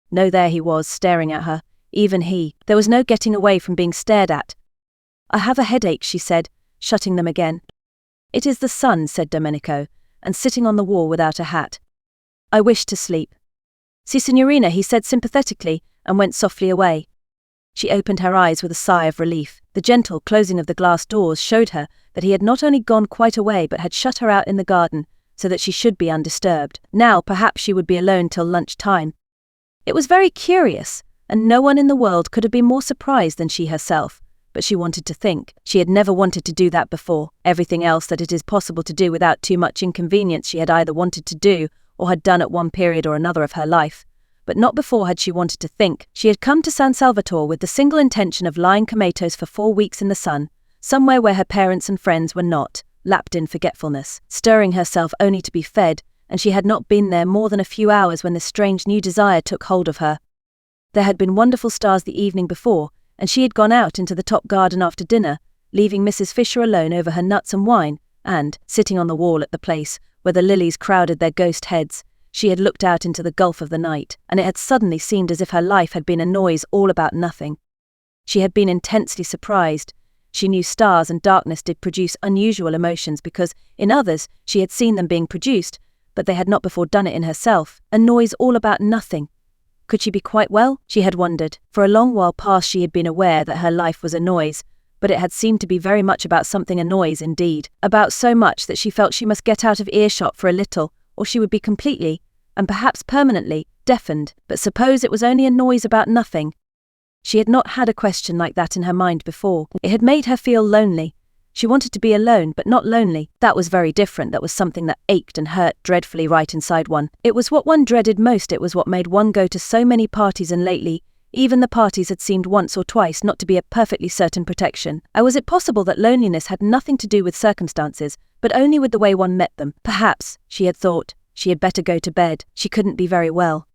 No, there he was, staring at her. Even he. There was no getting away from being stared at. "I have a headache," she said, shutting them again. "It is the sun," said Domenico, and sitting on the wall without a hat. "I wish to sleep." "Si, signorina," he said sympathetically, and went softly away. She opened her eyes with a sigh of relief. The gentle closing of the glass doors showed her that he had not only gone quite away but had shut her out in the garden, so that she should be undisturbed. Now perhaps she would be alone till lunch-time. It was very curious, and no one in the world could have been more surprised than she herself, but she wanted to think. She had never wanted to do that before. Everything else that it is possible to do without too much inconvenience she had either wanted to do or had done at one period or another of her life. But not before had she wanted to think. She had come to San Salvatore with the single intention of lying comatose for 4 weeks in the sun, somewhere where her parents and friends were not, lapped in forgetfulness, stirring herself only to be fed, and she had not been there more than a few hours when this strange new desire took hold of her. There had been wonderful stars the evening before, and she had gone out into the top garden after dinner, leaving Mrs. Fisher alone over her nuts and wine, and, sitting on the wall at the place where the lilies crowded their ghost heads, she had looked out into the gulf of the night, and it had suddenly seemed as if her life had been a noise all about nothing. She had been intensely surprised. She knew stars and darkness did produce unusual emotions because, in others, she had seen them being produced, but they had not before done it in herself. A noise all about nothing. Could she be quite well? She had wondered. For a long while past she had been aware that her life was a noise, but it had seemed to be very much about something, a noise indeed, about so much that she felt she must get out of earshot for a little, or she would be completely, and perhaps permanently, deafened. But suppose it was only a noise about nothing? She had not had a question like that in her mind before. It had made her feel lonely. She wanted to be alone, but not lonely. That was very different. That was something that ached and hurt dreadfully right inside one. It was what one dreaded most. It was what made one go to so many parties, and lately, even the parties had seemed once or twice not to be a perfectly certain protection. Or was it possible that loneliness had nothing to do with circumstances, but only with the way one met them? Perhaps, she had thought, she had better go to bed. She couldn't be very well.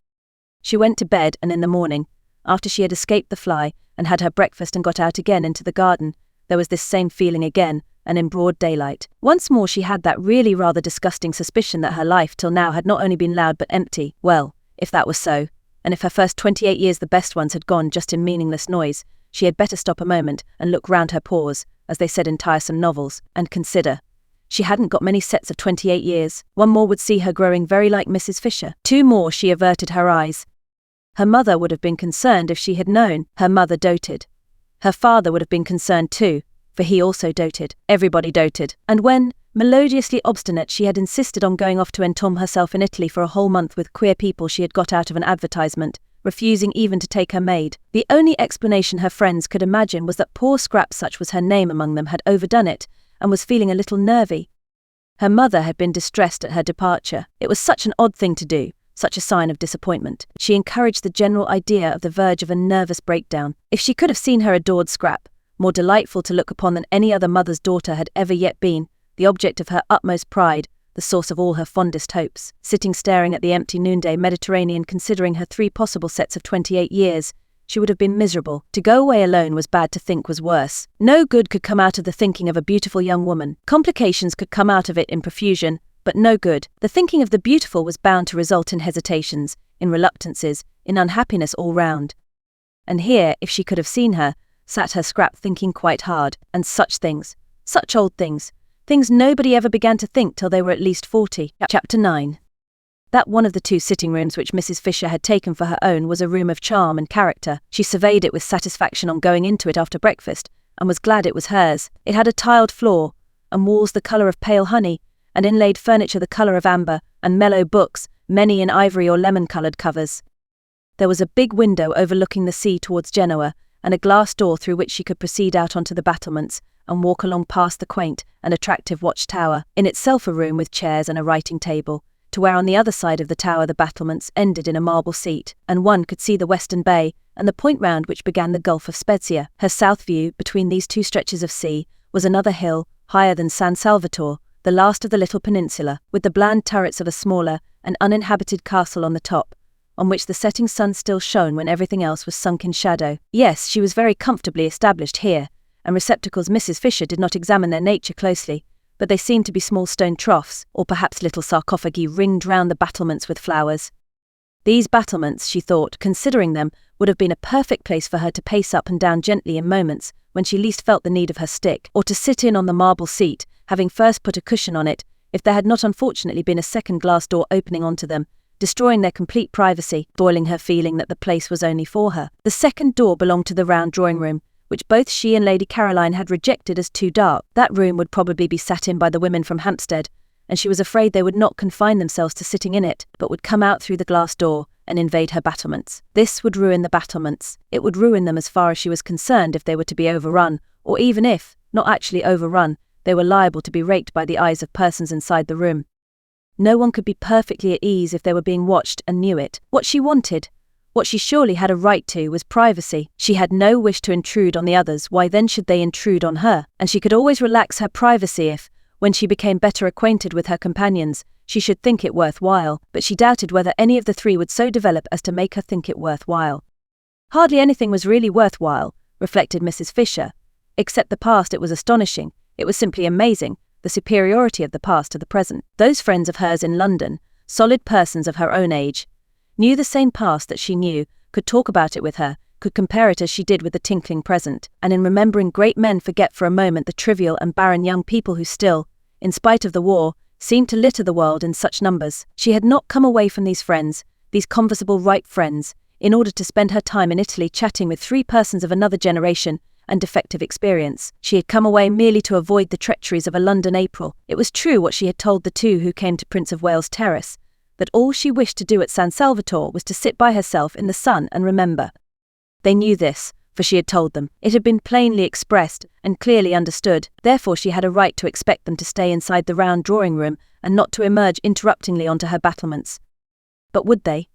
She went to bed, and in the morning, after she had escaped the fly, and had her breakfast and got out again into the garden, there was this same feeling again, and in broad daylight. Once more she had that really rather disgusting suspicion that her life till now had not only been loud but empty. Well, if that was so, and if her first 28 years, the best ones, had gone just in meaningless noise, she had better stop a moment and look round her paws, as they said in tiresome novels, and consider. She hadn't got many sets of 28 years. One more would see her growing very like Mrs. Fisher. 2 more. She averted her eyes. Her mother would have been concerned if she had known. Her mother doted. Her father would have been concerned too, for he also doted. Everybody doted. And when, melodiously obstinate, she had insisted on going off to entomb herself in Italy for a whole month with queer people she had got out of an advertisement, refusing even to take her maid, the only explanation her friends could imagine was that poor Scrap, such was her name among them, had overdone it, and was feeling a little nervy. Her mother had been distressed at her departure. It was such an odd thing to do, such a sign of disappointment. She encouraged the general idea of the verge of a nervous breakdown. If she could have seen her adored Scrap, more delightful to look upon than any other mother's daughter had ever yet been, the object of her utmost pride, the source of all her fondest hopes, sitting staring at the empty noonday Mediterranean considering her 3 possible sets of 28 years, she would have been miserable. To go away alone was bad, to think was worse. No good could come out of the thinking of a beautiful young woman. Complications could come out of it in profusion, but no good. The thinking of the beautiful was bound to result in hesitations, in reluctances, in unhappiness all round. And here, if she could have seen her, sat her Scrap thinking quite hard, and such things, such old things, things nobody ever began to think till they were at least 40. Chapter 9. That one of the 2 sitting rooms which Mrs. Fisher had taken for her own was a room of charm and character. She surveyed it with satisfaction on going into it after breakfast, and was glad it was hers. It had a tiled floor, and walls the colour of pale honey, and inlaid furniture the colour of amber, and mellow books, many in ivory or lemon-coloured covers. There was a big window overlooking the sea towards Genoa, and a glass door through which she could proceed out onto the battlements, and walk along past the quaint and attractive watch-tower, in itself a room with chairs and a writing-table, to where on the other side of the tower the battlements ended in a marble seat, and one could see the western bay, and the point round which began the Gulf of Spezia. Her south view, between these 2 stretches of sea, was another hill, higher than San Salvatore, the last of the little peninsula, with the bland turrets of a smaller and uninhabited castle on the top, on which the setting sun still shone when everything else was sunk in shadow. Yes, she was very comfortably established here, and receptacles Mrs. Fisher did not examine their nature closely, but they seemed to be small stone troughs, or perhaps little sarcophagi ringed round the battlements with flowers. These battlements, she thought, considering them, would have been a perfect place for her to pace up and down gently in moments when she least felt the need of her stick, or to sit in on the marble seat, having first put a cushion on it, if there had not unfortunately been a second glass door opening onto them, destroying their complete privacy, spoiling her feeling that the place was only for her. The second door belonged to the round drawing-room, which both she and Lady Caroline had rejected as too dark. That room would probably be sat in by the women from Hampstead, and she was afraid they would not confine themselves to sitting in it, but would come out through the glass door and invade her battlements. This would ruin the battlements. It would ruin them as far as she was concerned if they were to be overrun, or even if, not actually overrun, they were liable to be raked by the eyes of persons inside the room. No one could be perfectly at ease if they were being watched and knew it. What she wanted, what she surely had a right to, was privacy. She had no wish to intrude on the others. Why then should they intrude on her? And she could always relax her privacy if, when she became better acquainted with her companions, she should think it worthwhile. But she doubted whether any of the 3 would so develop as to make her think it worthwhile. Hardly anything was really worthwhile, reflected Mrs. Fisher. Except the past. It was astonishing. It was simply amazing, the superiority of the past to the present. Those friends of hers in London, solid persons of her own age, knew the same past that she knew, could talk about it with her, could compare it as she did with the tinkling present, and in remembering great men forget for a moment the trivial and barren young people who still, in spite of the war, seemed to litter the world in such numbers. She had not come away from these friends, these conversable ripe friends, in order to spend her time in Italy chatting with 3 persons of another generation and defective experience. She had come away merely to avoid the treacheries of a London April. It was true what she had told the 2 who came to Prince of Wales Terrace, that all she wished to do at San Salvatore was to sit by herself in the sun and remember. They knew this, for she had told them. It had been plainly expressed and clearly understood. Therefore she had a right to expect them to stay inside the round drawing-room and not to emerge interruptingly onto her battlements. But would they?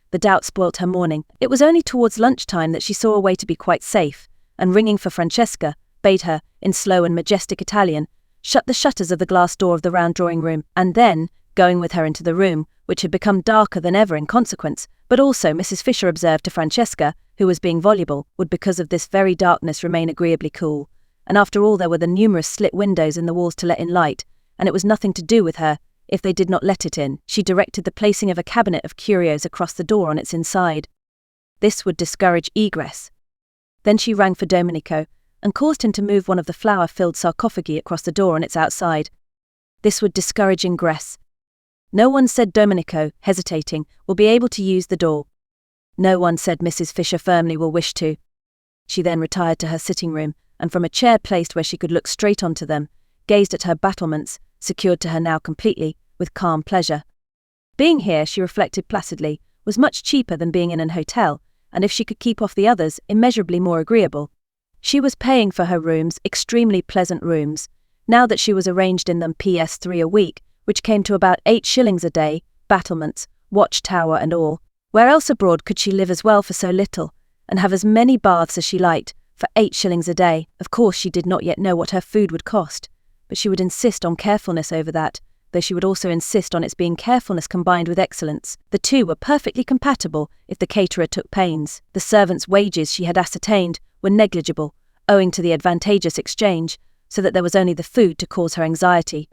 The doubt spoilt her morning. It was only towards lunchtime that she saw a way to be quite safe, and ringing for Francesca, bade her, in slow and majestic Italian, shut the shutters of the glass door of the round drawing-room, and then, going with her into the room, which had become darker than ever in consequence, but also Mrs. Fisher observed to Francesca, who was being voluble, would because of this very darkness remain agreeably cool, and after all there were the numerous slit windows in the walls to let in light, and it was nothing to do with her if they did not let it in. She directed the placing of a cabinet of curios across the door on its inside. This would discourage egress. Then she rang for Domenico, and caused him to move one of the flower-filled sarcophagi across the door on its outside. This would discourage ingress. No one, said Domenico, hesitating, will be able to use the door. No one, said Mrs. Fisher firmly, will wish to. She then retired to her sitting-room, and from a chair placed where she could look straight onto them, gazed at her battlements, secured to her now completely, with calm pleasure. Being here, she reflected placidly, was much cheaper than being in an hotel, and if she could keep off the others, immeasurably more agreeable. She was paying for her rooms, extremely pleasant rooms, now that she was arranged in them PS3 a week, which came to about 8 shillings a day, battlements, watchtower and all. Where else abroad could she live as well for so little, and have as many baths as she liked, for 8 shillings a day? Of course she did not yet know what her food would cost, but she would insist on carefulness over that, though she would also insist on its being carefulness combined with excellence. The two were perfectly compatible if the caterer took pains. The servants' wages, she had ascertained, were negligible, owing to the advantageous exchange, so that there was only the food to cause her anxiety.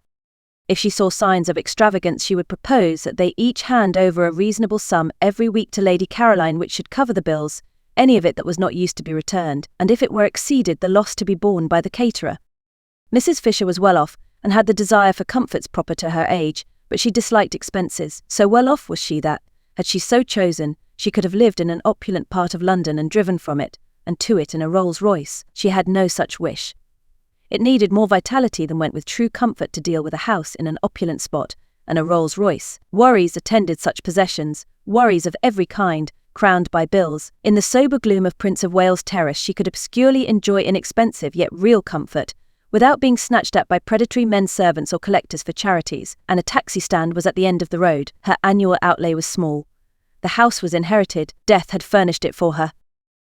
If she saw signs of extravagance, she would propose that they each hand over a reasonable sum every week to Lady Caroline, which should cover the bills, any of it that was not used to be returned, and if it were exceeded, the loss to be borne by the caterer. Mrs. Fisher was well off, and had the desire for comforts proper to her age, but she disliked expenses. So well off was she that, had she so chosen, she could have lived in an opulent part of London and driven from it, and to it in a Rolls-Royce. She had no such wish. It needed more vitality than went with true comfort to deal with a house in an opulent spot and a Rolls-Royce. Worries attended such possessions, worries of every kind, crowned by bills. In the sober gloom of Prince of Wales Terrace she could obscurely enjoy inexpensive yet real comfort, without being snatched at by predatory men servants or collectors for charities, and a taxi stand was at the end of the road. Her annual outlay was small. The house was inherited, death had furnished it for her.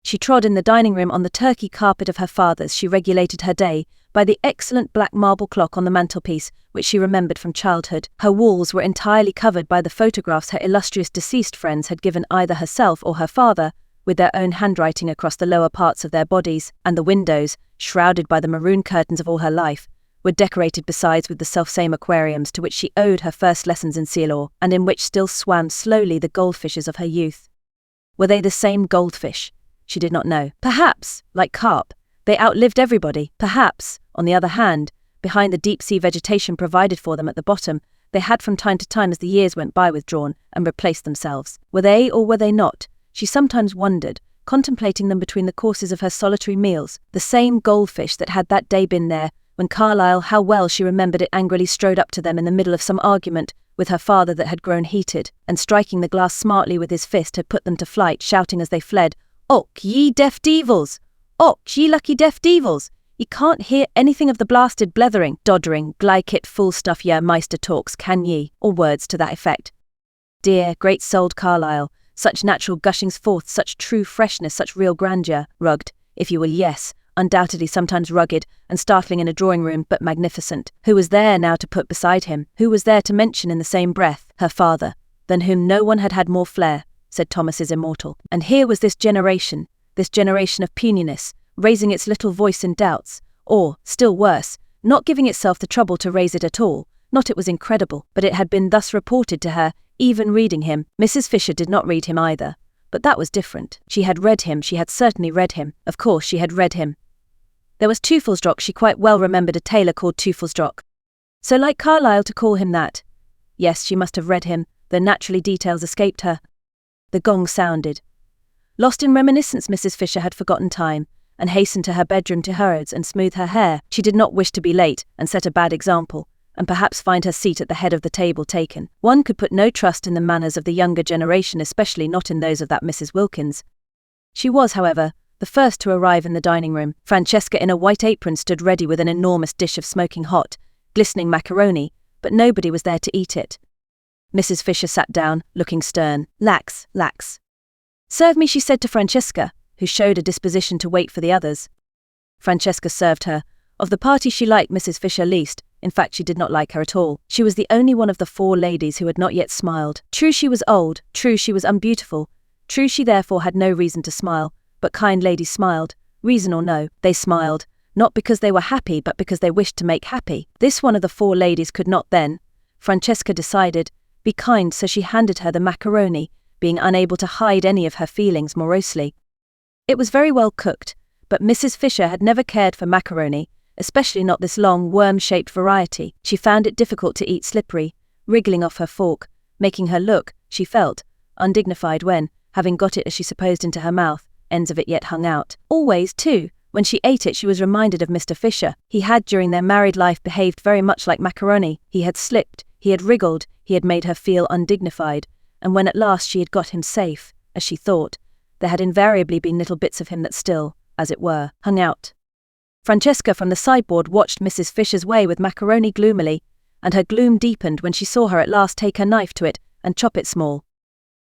She trod in the dining room on the Turkey carpet of her father's. She regulated her day by the excellent black marble clock on the mantelpiece, which she remembered from childhood. Her walls were entirely covered by the photographs her illustrious deceased friends had given either herself or her father, with their own handwriting across the lower parts of their bodies, and the windows, shrouded by the maroon curtains of all her life, were decorated besides with the selfsame aquariums to which she owed her first lessons in sea lore, and in which still swam slowly the goldfishes of her youth. Were they the same goldfish? She did not know. Perhaps, like carp, they outlived everybody. Perhaps, on the other hand, behind the deep-sea vegetation provided for them at the bottom, they had from time to time as the years went by withdrawn and replaced themselves. Were they or were they not? She sometimes wondered, contemplating them between the courses of her solitary meals. The same goldfish that had that day been there, when Carlyle, how well she remembered it, angrily strode up to them in the middle of some argument with her father that had grown heated, and striking the glass smartly with his fist had put them to flight, shouting as they fled, "Och, ye deaf devils! Och, ye lucky deaf devils! Ye can't hear anything of the blasted blethering, doddering, glykit full stuff yer meister talks, can ye?" or words to that effect. Dear, great-souled Carlyle, such natural gushings forth, such true freshness, such real grandeur, rugged, if you will, yes, undoubtedly sometimes rugged and startling in a drawing-room, but magnificent. Who was there now to put beside him? Who was there to mention in the same breath? Her father, than whom no one had had more flair, said Thomas's immortal. And here was this generation of puniness, raising its little voice in doubts, or, still worse, not giving itself the trouble to raise it at all. Not it was incredible, but it had been thus reported to her, even reading him. Mrs. Fisher did not read him either, but that was different. She had read him, she had certainly read him. Of course she had read him. There was Teufelsdrock, she quite well remembered a tailor called Teufelsdrock. So like Carlyle to call him that. Yes, she must have read him, though naturally details escaped her. The gong sounded. Lost in reminiscence, Mrs. Fisher had forgotten time, and hastened to her bedroom to hers and smooth her hair. She did not wish to be late and set a bad example, and perhaps find her seat at the head of the table taken. One could put no trust in the manners of the younger generation, especially not in those of that Mrs. Wilkins. She was, however, the first to arrive in the dining room. Francesca in a white apron stood ready with an enormous dish of smoking hot, glistening macaroni, but nobody was there to eat it. Mrs. Fisher sat down, looking stern. Lax. Serve me, she said to Francesca, who showed a disposition to wait for the others. Francesca served her. Of the party she liked Mrs. Fisher least. In fact, she did not like her at all. She was the only one of the 4 ladies who had not yet smiled. True, she was old. True, she was unbeautiful. True, she therefore had no reason to smile. But kind ladies smiled. Reason or no, they smiled. Not because they were happy, but because they wished to make happy. This one of the 4 ladies could not then, Francesca decided, be kind, so she handed her the macaroni, being unable to hide any of her feelings morosely. It was very well cooked, but Mrs. Fisher had never cared for macaroni, especially not this long, worm-shaped variety. She found it difficult to eat slippery, wriggling off her fork, making her look, she felt, undignified when, having got it as she supposed into her mouth, ends of it yet hung out. Always, too, when she ate it she was reminded of Mr. Fisher. He had during their married life behaved very much like macaroni. He had slipped, he had wriggled, he had made her feel undignified, and when at last she had got him safe, as she thought, there had invariably been little bits of him that still, as it were, hung out. Francesca from the sideboard watched Mrs. Fisher's way with macaroni gloomily, and her gloom deepened when she saw her at last take her knife to it and chop it small.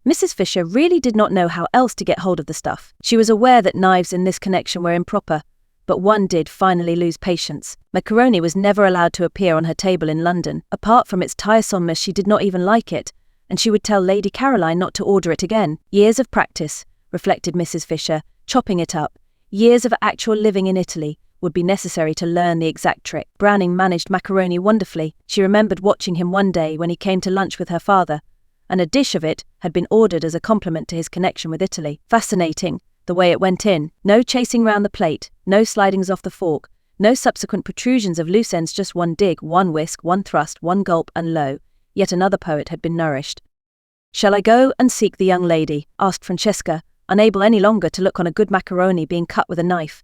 Mrs. Fisher really did not know how else to get hold of the stuff. She was aware that knives in this connection were improper, but one did finally lose patience. Macaroni was never allowed to appear on her table in London. Apart from its tiresomeness, she did not even like it, and she would tell Lady Caroline not to order it again. Years of practice, reflected Mrs. Fisher, chopping it up. Years of actual living in Italy would be necessary to learn the exact trick. Browning managed macaroni wonderfully. She remembered watching him one day when he came to lunch with her father, and a dish of it had been ordered as a compliment to his connection with Italy. Fascinating, the way it went in. No chasing round the plate, no slidings off the fork, no subsequent protrusions of loose ends, just one dig, one whisk, one thrust, one gulp, and lo, yet another poet had been nourished. "Shall I go and seek the young lady?" asked Francesca, unable any longer to look on a good macaroni being cut with a knife.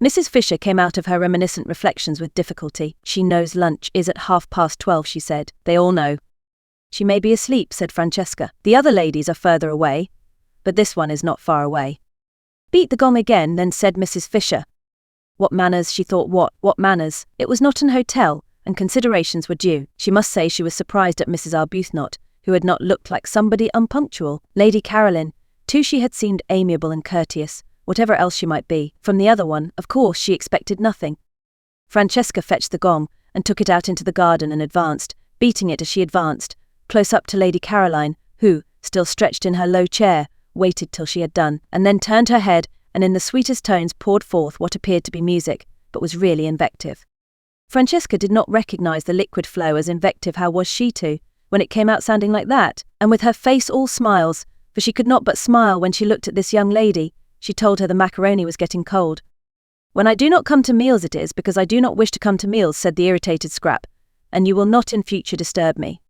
Mrs. Fisher came out of her reminiscent reflections with difficulty. "She knows lunch is at 12:30, she said. "They all know." "She may be asleep," said Francesca. "The other ladies are further away, but this one is not far away." "Beat the gong again," then said Mrs. Fisher. What manners, she thought, what manners? It was not an hotel, and considerations were due. She must say she was surprised at Mrs. Arbuthnot, who had not looked like somebody unpunctual. Lady Caroline, too, she had seemed amiable and courteous, whatever else she might be. From the other one, of course, she expected nothing. Francesca fetched the gong and took it out into the garden and advanced, beating it as she advanced, close up to Lady Caroline, who, still stretched in her low chair, waited till she had done, and then turned her head and in the sweetest tones poured forth what appeared to be music, but was really invective. Francesca did not recognize the liquid flow as invective. How was she to, when it came out sounding like that? And with her face all smiles, for she could not but smile when she looked at this young lady, she told her the macaroni was getting cold. "When I do not come to meals it is because I do not wish to come to meals," said the irritated Scrap, "and you will not in future disturb me."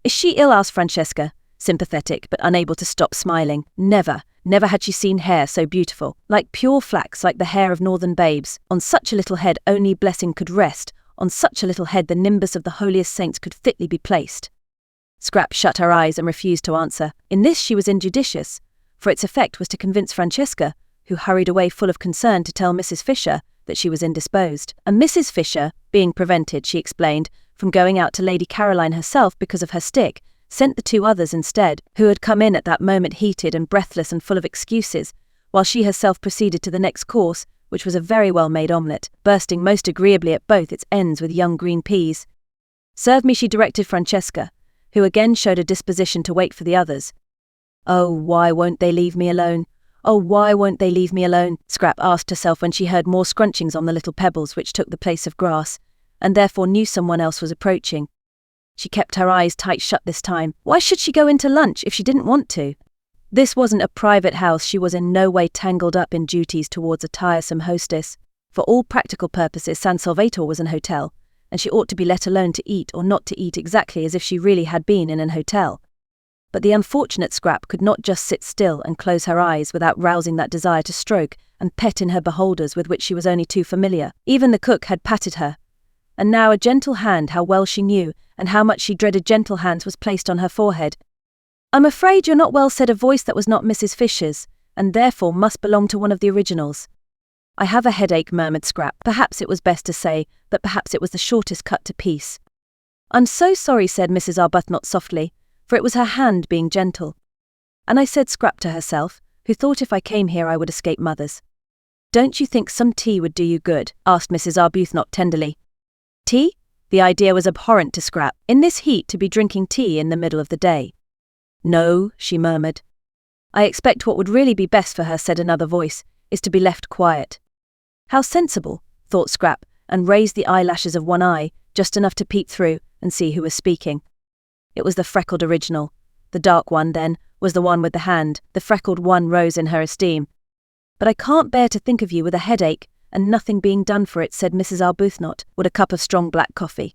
"Is she ill?" asked Francesca, sympathetic but unable to stop smiling. Never had she seen hair so beautiful, like pure flax, like the hair of northern babes. On such a little head only blessing could rest, on such a little head the nimbus of the holiest saints could fitly be placed. Scrap shut her eyes and refused to answer. In this she was injudicious, for its effect was to convince Francesca, who hurried away full of concern to tell Mrs. Fisher that she was indisposed. And Mrs. Fisher, being prevented, she explained, from going out to Lady Caroline herself because of her stick, sent the two others instead, who had come in at that moment heated and breathless and full of excuses, while she herself proceeded to the next course, which was a very well-made omelette, bursting most agreeably at both its ends with young green peas. "Serve me," she directed Francesca, who again showed a disposition to wait for the others. "Oh, why won't they leave me alone? Oh, why won't they leave me alone?" Scrap asked herself when she heard more scrunchings on the little pebbles which took the place of grass, and therefore knew someone else was approaching. She kept her eyes tight shut this time. Why should she go into lunch if she didn't want to? This wasn't a private house. She was in no way tangled up in duties towards a tiresome hostess. For all practical purposes, San Salvatore was an hotel, and she ought to be let alone to eat or not to eat exactly as if she really had been in an hotel. But the unfortunate Scrap could not just sit still and close her eyes without rousing that desire to stroke and pet in her beholders with which she was only too familiar. Even the cook had patted her, and now a gentle hand, how well she knew, and how much she dreaded gentle hands, was placed on her forehead. "I'm afraid you're not well," said a voice that was not Mrs. Fisher's, and therefore must belong to one of the originals. "I have a headache," murmured Scrap. Perhaps it was best to say, but perhaps it was the shortest cut to peace. "I'm so sorry," said Mrs. Arbuthnot softly, for it was her hand being gentle. "And I said," Scrap to herself, who thought if I came here I would escape mothers. "Don't you think some tea would do you good?" asked Mrs. Arbuthnot tenderly. Tea? The idea was abhorrent to Scrap. In this heat to be drinking tea in the middle of the day. "No," she murmured. "I expect what would really be best for her," said another voice, "is to be left quiet." How sensible, thought Scrap, and raised the eyelashes of one eye, just enough to peep through and see who was speaking. It was the freckled original. The dark one, then, was the one with the hand. The freckled one rose in her esteem. "But I can't bear to think of you with a headache, and nothing being done for it," said Mrs. Arbuthnot. "Would a cup of strong black coffee?"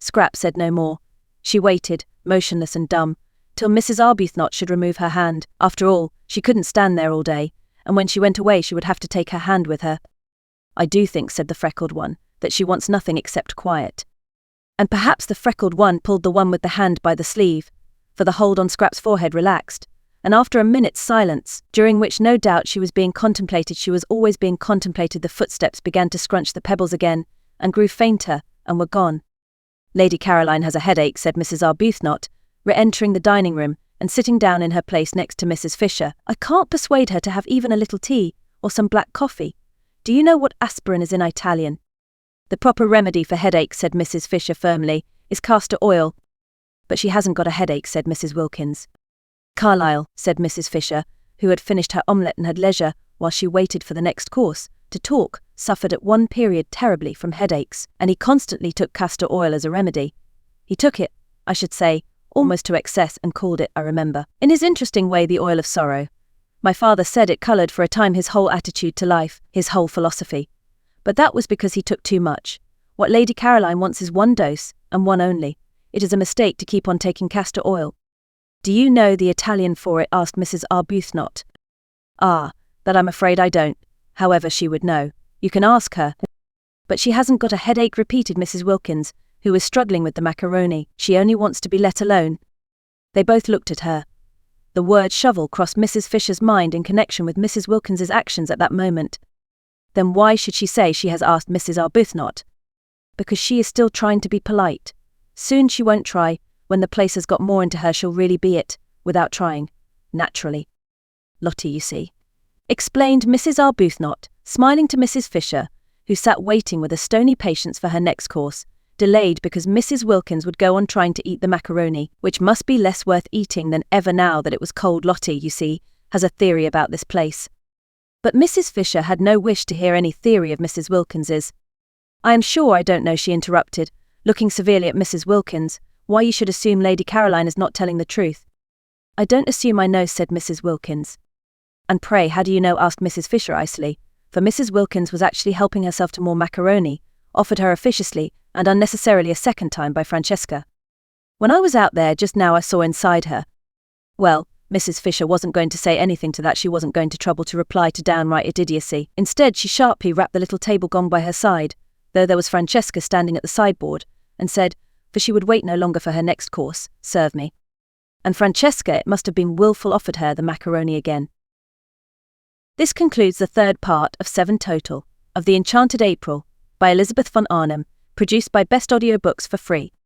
Scrap said no more. She waited, motionless and dumb, till Mrs. Arbuthnot should remove her hand. After all, she couldn't stand there all day, and when she went away she would have to take her hand with her. "I do think," said the freckled one, "that she wants nothing except quiet." And perhaps the freckled one pulled the one with the hand by the sleeve, for the hold on Scrap's forehead relaxed, and after a minute's silence, during which no doubt she was being contemplated, she was always being contemplated, the footsteps began to scrunch the pebbles again, and grew fainter, and were gone. "Lady Caroline has a headache," said Mrs. Arbuthnot, re-entering the dining room, and sitting down in her place next to Mrs. Fisher. I can't persuade her to have even a little tea or some black coffee. Do you know what aspirin is in Italian? The proper remedy for headache, said Mrs. Fisher firmly, is castor oil. But she hasn't got a headache, said Mrs. Wilkins. Carlyle, said Mrs. Fisher, who had finished her omelette and had leisure, while she waited for the next course, to talk, suffered at one period terribly from headaches, and he constantly took castor oil as a remedy. He took it, I should say, almost to excess, and called it, I remember, in his interesting way, the oil of sorrow. My father said it coloured for a time his whole attitude to life, his whole philosophy. But that was because he took too much. What Lady Caroline wants is one dose, and one only. It is a mistake to keep on taking castor oil. Do you know the Italian for it? Asked Mrs. Arbuthnot. Ah, that I'm afraid I don't. However, she would know. You can ask her. But she hasn't got a headache, repeated Mrs. Wilkins, who was struggling with the macaroni. She only wants to be let alone. They both looked at her. The word shovel crossed Mrs. Fisher's mind in connection with Mrs. Wilkins's actions at that moment. Then why should she say she has asked Mrs. Arbuthnot? Because she is still trying to be polite. Soon she won't try. When the place has got more into her, she'll really be it, without trying. Naturally. Lottie, you see, explained Mrs. Arbuthnot, smiling to Mrs. Fisher, who sat waiting with a stony patience for her next course, delayed because Mrs. Wilkins would go on trying to eat the macaroni, which must be less worth eating than ever now that it was cold. Lottie, you see, has a theory about this place. But Mrs. Fisher had no wish to hear any theory of Mrs. Wilkins's. I am sure I don't know, she interrupted, looking severely at Mrs. Wilkins, why you should assume Lady Caroline is not telling the truth. I don't assume I know, said Mrs. Wilkins. And pray, how do you know? Asked Mrs. Fisher icily, for Mrs. Wilkins was actually helping herself to more macaroni, offered her officiously and unnecessarily a second time by Francesca. When I was out there just now I saw inside her. Well, Mrs. Fisher wasn't going to say anything to that. She wasn't going to trouble to reply to downright idiocy. Instead, she sharply rapped the little table gong by her side, though there was Francesca standing at the sideboard, and said, for she would wait no longer for her next course, serve me. And Francesca, it must have been wilful, offered her the macaroni again. This concludes the third part of 7 total of The Enchanted April by Elizabeth von Arnim, produced by Best Audiobooks for free.